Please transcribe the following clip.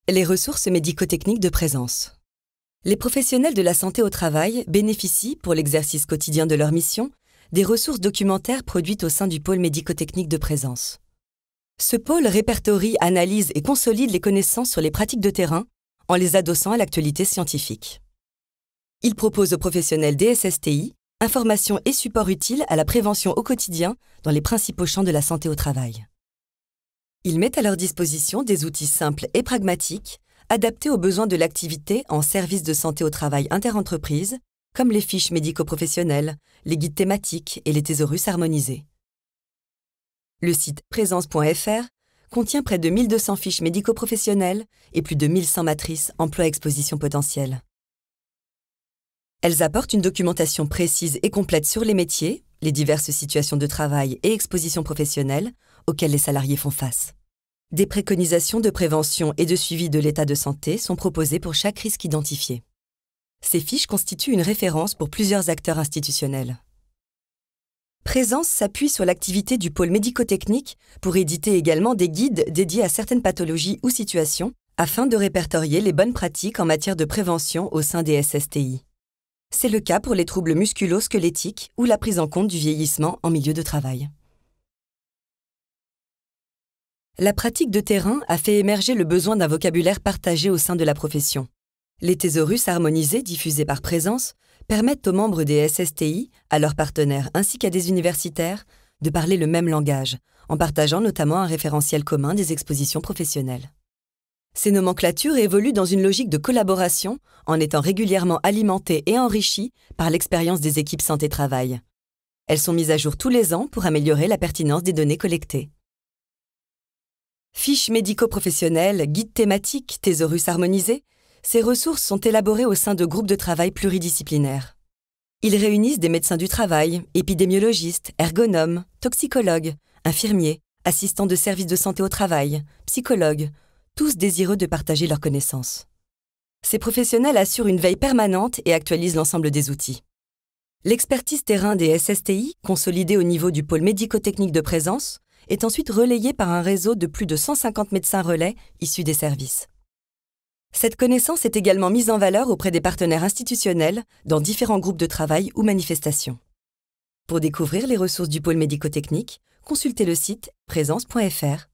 Les ressources médico-techniques de présence. Les professionnels de la santé au travail bénéficient, pour l'exercice quotidien de leur mission, des ressources documentaires produites au sein du pôle médico-technique de présence. Ce pôle répertorie, analyse et consolide les connaissances sur les pratiques de terrain en les adossant à l'actualité scientifique. Il propose aux professionnels des SSTI informations et supports utiles à la prévention au quotidien dans les principaux champs de la santé au travail. Il met à leur disposition des outils simples et pragmatiques, adaptés aux besoins de l'activité en service de santé au travail interentreprises, comme les fiches médico-professionnelles, les guides thématiques et les thésaurus harmonisés. Le site présence.fr contient près de 1200 fiches médico-professionnelles et plus de 1100 matrices emploi-exposition potentielle. Elles apportent une documentation précise et complète sur les métiers, les diverses situations de travail et expositions professionnelles auxquelles les salariés font face. Des préconisations de prévention et de suivi de l'état de santé sont proposées pour chaque risque identifié. Ces fiches constituent une référence pour plusieurs acteurs institutionnels. Présence s'appuie sur l'activité du pôle médico-technique pour éditer également des guides dédiés à certaines pathologies ou situations afin de répertorier les bonnes pratiques en matière de prévention au sein des SSTI. C'est le cas pour les troubles musculo-squelettiques ou la prise en compte du vieillissement en milieu de travail. La pratique de terrain a fait émerger le besoin d'un vocabulaire partagé au sein de la profession. Les thésaurus harmonisés diffusés par Présence permettent aux membres des SSTI, à leurs partenaires ainsi qu'à des universitaires, de parler le même langage, en partageant notamment un référentiel commun des expositions professionnelles. Ces nomenclatures évoluent dans une logique de collaboration en étant régulièrement alimentées et enrichies par l'expérience des équipes santé-travail. Elles sont mises à jour tous les ans pour améliorer la pertinence des données collectées. Fiches médico-professionnelles, guides thématiques, thésaurus harmonisés, ces ressources sont élaborées au sein de groupes de travail pluridisciplinaires. Ils réunissent des médecins du travail, épidémiologistes, ergonomes, toxicologues, infirmiers, assistants de services de santé au travail, psychologues, tous désireux de partager leurs connaissances. Ces professionnels assurent une veille permanente et actualisent l'ensemble des outils. L'expertise terrain des SSTI, consolidée au niveau du pôle médico-technique de présence, est ensuite relayée par un réseau de plus de 150 médecins relais issus des services. Cette connaissance est également mise en valeur auprès des partenaires institutionnels dans différents groupes de travail ou manifestations. Pour découvrir les ressources du pôle médico-technique, consultez le site présence.fr.